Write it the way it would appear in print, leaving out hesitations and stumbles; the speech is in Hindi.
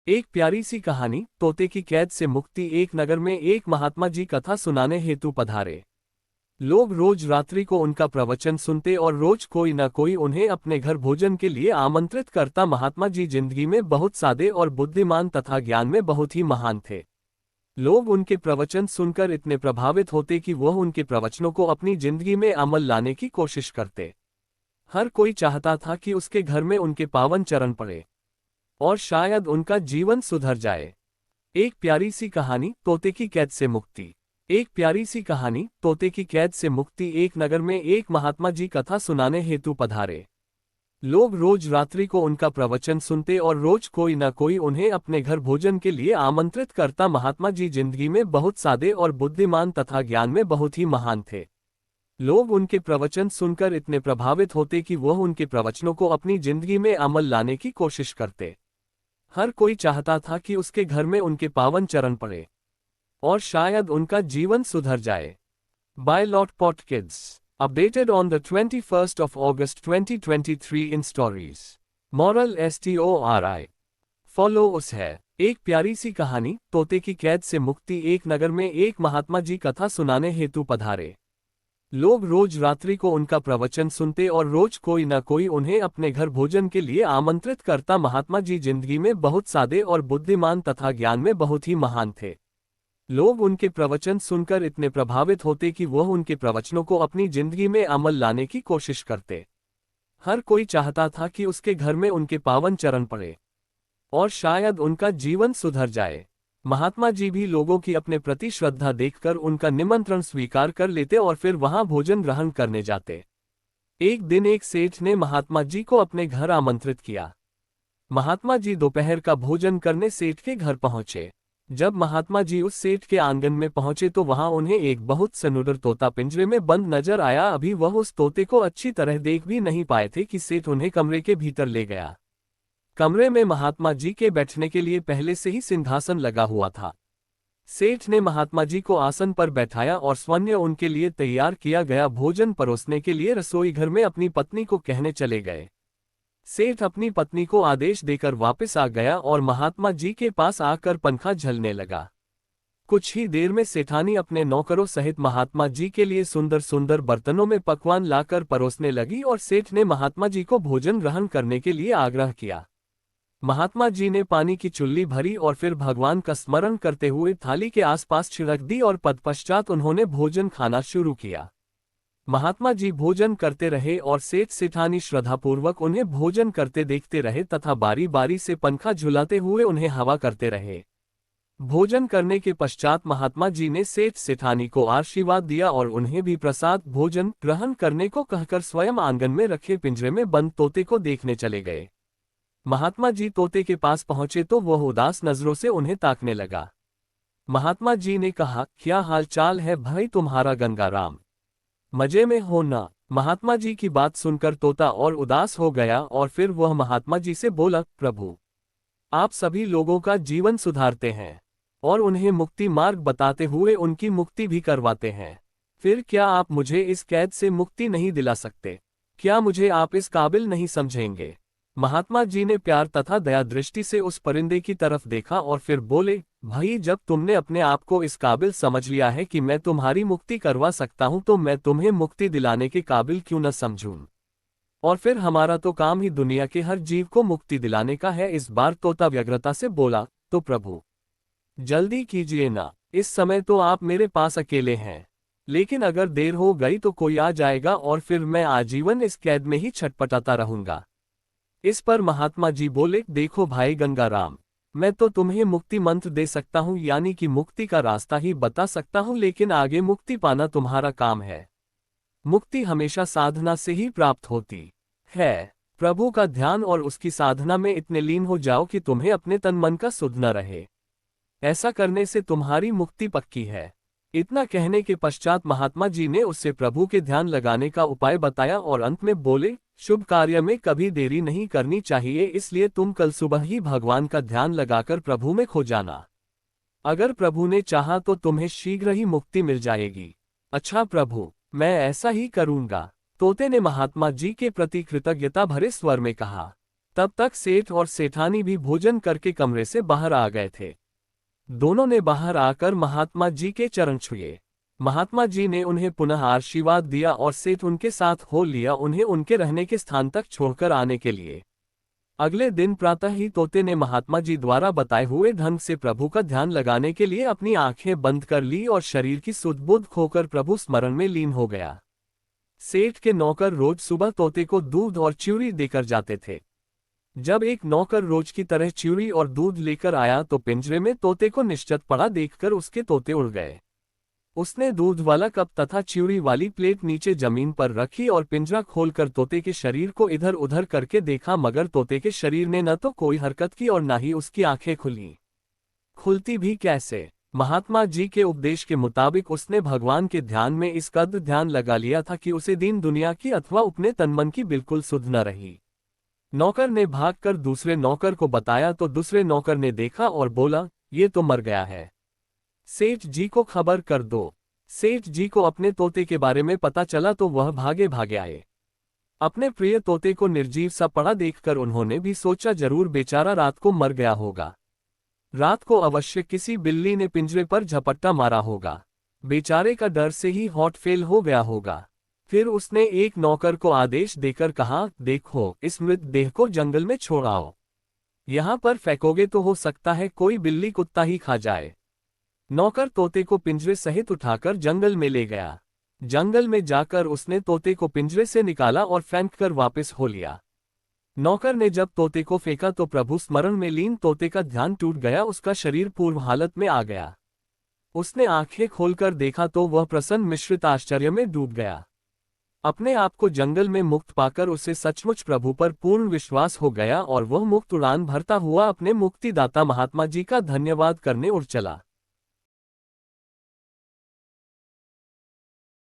एक प्यारी सी कहानी, तोते की कैद से मुक्ति। एक नगर में एक महात्मा जी कथा सुनाने हेतु पधारे। लोग रोज रात्रि को उनका प्रवचन सुनते और रोज कोई न कोई उन्हें अपने घर भोजन के लिए आमंत्रित करता। महात्मा जी जिंदगी में बहुत सादे और बुद्धिमान तथा ज्ञान में बहुत ही महान थे। लोग उनके प्रवचन सुनकर इतने प्रभावित होते कि वह उनके प्रवचनों को अपनी जिंदगी में अमल लाने की कोशिश करते। हर कोई चाहता था कि उसके घर में उनके पावन चरण पड़े और शायद उनका जीवन सुधर जाए। एक प्यारी सी कहानी, तोते की कैद से मुक्ति। एक प्यारी सी कहानी, तोते की कैद से मुक्ति। एक नगर में एक महात्मा जी कथा सुनाने हेतु पधारे। लोग रोज रात्रि को उनका प्रवचन सुनते और रोज कोई न कोई उन्हें अपने घर भोजन के लिए आमंत्रित करता। महात्मा जी जिंदगी में बहुत सादे और बुद्धिमान तथा ज्ञान में बहुत ही महान थे। लोग उनके प्रवचन सुनकर इतने प्रभावित होते कि वह उनके प्रवचनों को अपनी जिंदगी में अमल लाने की कोशिश करते। हर कोई चाहता था कि उसके घर में उनके पावन चरण पड़े और शायद उनका जीवन सुधर जाए। By Lotpot kids, updated on the 21st of August 2023 in stories. Moral STORI follow उस है। एक प्यारी सी कहानी, तोते की कैद से मुक्ति। एक नगर में एक महात्मा जी कथा सुनाने हेतु पधारे। लोग रोज रात्रि को उनका प्रवचन सुनते और रोज कोई न कोई उन्हें अपने घर भोजन के लिए आमंत्रित करता। महात्मा जी जिंदगी में बहुत सादे और बुद्धिमान तथा ज्ञान में बहुत ही महान थे। लोग उनके प्रवचन सुनकर इतने प्रभावित होते कि वह उनके प्रवचनों को अपनी जिंदगी में अमल लाने की कोशिश करते। हर कोई चाहता था कि उसके घर में उनके पावन चरण पड़े और शायद उनका जीवन सुधर जाए। महात्मा जी भी लोगों की अपने प्रति श्रद्धा देखकर उनका निमंत्रण स्वीकार कर लेते और फिर वहां भोजन ग्रहण करने जाते। एक दिन एक सेठ ने महात्मा जी को अपने घर आमंत्रित किया। महात्मा जी दोपहर का भोजन करने सेठ के घर पहुंचे। जब महात्मा जी उस सेठ के आंगन में पहुंचे तो वहां उन्हें एक बहुत सुंदर तोता पिंजरे में बंद नजर आया। अभी वह उस तोते को अच्छी तरह देख भी नहीं पाए थे कि सेठ उन्हें कमरे के भीतर ले गया। कमरे में महात्मा जी के बैठने के लिए पहले से ही सिंहासन लगा हुआ था। सेठ ने महात्मा जी को आसन पर बैठाया और स्वयं उनके लिए तैयार किया गया भोजन परोसने के लिए रसोई घर में अपनी पत्नी को कहने चले गए। सेठ अपनी पत्नी को आदेश देकर वापस आ गया और महात्मा जी के पास आकर पंखा झलने लगा। कुछ ही देर में सेठानी अपने नौकरों सहित महात्मा जी के लिए सुंदर सुंदर बर्तनों में पकवान लाकर परोसने लगी और सेठ ने महात्मा जी को भोजन ग्रहण करने के लिए आग्रह किया। महात्मा जी ने पानी की चुल्ली भरी और फिर भगवान का स्मरण करते हुए थाली के आसपास छिड़क दी और तत्पश्चात उन्होंने भोजन खाना शुरू किया। महात्मा जी भोजन करते रहे और सेठ सेठानी श्रद्धापूर्वक उन्हें भोजन करते देखते रहे तथा बारी बारी से पंखा झुलाते हुए उन्हें हवा करते रहे। भोजन करने के पश्चात महात्मा जी ने सेठ सेठानी को आशीर्वाद दिया और उन्हें भी प्रसाद भोजन ग्रहण करने को कहकर स्वयं आंगन में रखे पिंजरे में बंद तोते को देखने चले गए। महात्मा जी तोते के पास पहुंचे तो वह उदास नजरों से उन्हें ताकने लगा। महात्मा जी ने कहा, क्या हाल चाल है भाई तुम्हारा गंगाराम, मजे में हो ना? महात्मा जी की बात सुनकर तोता और उदास हो गया और फिर वह महात्मा जी से बोला, प्रभु आप सभी लोगों का जीवन सुधारते हैं और उन्हें मुक्ति मार्ग बताते हुए उनकी मुक्ति भी करवाते हैं। फिर क्या आप मुझे इस कैद से मुक्ति नहीं दिला सकते? क्या मुझे आप इस काबिल नहीं समझेंगे? महात्मा जी ने प्यार तथा दया दृष्टि से उस परिंदे की तरफ देखा और फिर बोले, भाई जब तुमने अपने आप को इस काबिल समझ लिया है कि मैं तुम्हारी मुक्ति करवा सकता हूं तो मैं तुम्हें मुक्ति दिलाने के काबिल क्यों न समझूं? और फिर हमारा तो काम ही दुनिया के हर जीव को मुक्ति दिलाने का है। इस बार तोता व्यग्रता से बोला, तो प्रभु जल्दी कीजिए ना, इस समय तो आप मेरे पास अकेले हैं, लेकिन अगर देर हो गई तो कोई आ जाएगा और फिर मैं आजीवन इस कैद में ही छटपटाता रहूंगा। इस पर महात्मा जी बोले, देखो भाई गंगाराम, मैं तो तुम्हें मुक्ति मंत्र दे सकता हूं, यानी कि मुक्ति का रास्ता ही बता सकता हूं, लेकिन आगे मुक्ति पाना तुम्हारा काम है। मुक्ति हमेशा साधना से ही प्राप्त होती है। प्रभु का ध्यान और उसकी साधना में इतने लीन हो जाओ कि तुम्हें अपने तन मन का सुध न रहे। ऐसा करने से तुम्हारी मुक्ति पक्की है। इतना कहने के पश्चात महात्मा जी ने उससे प्रभु के ध्यान लगाने का उपाय बताया और अंत में बोले, शुभ कार्य में कभी देरी नहीं करनी चाहिए, इसलिए तुम कल सुबह ही भगवान का ध्यान लगाकर प्रभु में खो जाना। अगर प्रभु ने चाहा तो तुम्हें शीघ्र ही मुक्ति मिल जाएगी। अच्छा प्रभु, मैं ऐसा ही करूंगा। तोते ने महात्मा जी के प्रति कृतज्ञता भरे स्वर में कहा। तब तक सेठ और सेठानी भी भोजन करके कमरे से बाहर आ गए थे। दोनों ने बाहर आकर महात्मा जी के चरण छुए। महात्मा जी ने उन्हें पुनः आशीर्वाद दिया और सेठ उनके साथ हो लिया उन्हें उनके रहने के स्थान तक छोड़कर आने के लिए। अगले दिन प्रातः ही तोते ने महात्मा जी द्वारा बताए हुए ढंग से प्रभु का ध्यान लगाने के लिए अपनी आंखें बंद कर ली और शरीर की सुध बुध खोकर प्रभु स्मरण में लीन हो गया। सेठ के नौकर रोज सुबह तोते को दूध और च्यूरी देकर जाते थे। जब एक नौकर रोज की तरह च्यूरी और दूध लेकर आया तो पिंजरे में तोते को निश्चत पड़ा देखकर उसके तोते उड़ गए। उसने दूध वाला कप तथा च्यूरी वाली प्लेट नीचे जमीन पर रखी और पिंजरा खोलकर तोते के शरीर को इधर उधर करके देखा, मगर तोते के शरीर ने न तो कोई हरकत की और न ही उसकी आंखें खुली। खुलती भी कैसे? महात्मा जी के उपदेश के मुताबिक उसने भगवान के ध्यान में इस कदर ध्यान लगा लिया था कि उसे दीन दुनिया की अथवा अपने तनमन की बिल्कुल सुध न रही। नौकर ने भागकर दूसरे नौकर को बताया तो दूसरे नौकर ने देखा और बोला, ये तो मर गया है, सेठ जी को खबर कर दो। सेठ जी को अपने तोते के बारे में पता चला तो वह भागे भागे आए। अपने प्रिय तोते को निर्जीव सा पड़ा देखकर उन्होंने भी सोचा जरूर बेचारा रात को मर गया होगा। रात को अवश्य किसी बिल्ली ने पिंजरे पर झपट्टा मारा होगा। बेचारे का डर से ही हार्ट फेल हो गया होगा। फिर उसने एक नौकर को आदेश देकर कहा, देखो इस मृतदेह को जंगल में छोड़ आओ। यहां पर फेंकोगे तो हो सकता है कोई बिल्ली कुत्ता ही खा जाए। नौकर तोते को पिंजरे सहित उठाकर जंगल में ले गया। जंगल में जाकर उसने तोते को पिंजरे से निकाला और फेंककर वापस हो लिया। नौकर ने जब तोते को फेंका तो प्रभु स्मरण में लीन तोते का ध्यान टूट गया, उसका शरीर पूर्व हालत में आ गया। उसने आंखें खोलकर देखा तो वह प्रसन्न मिश्रित आश्चर्य में डूब गया। अपने आप को जंगल में मुक्त पाकर उसे सचमुच प्रभु पर पूर्ण विश्वास हो गया और वह मुक्त उड़ान भरता हुआ अपने मुक्तिदाता महात्मा जी का धन्यवाद करने उड़ चला।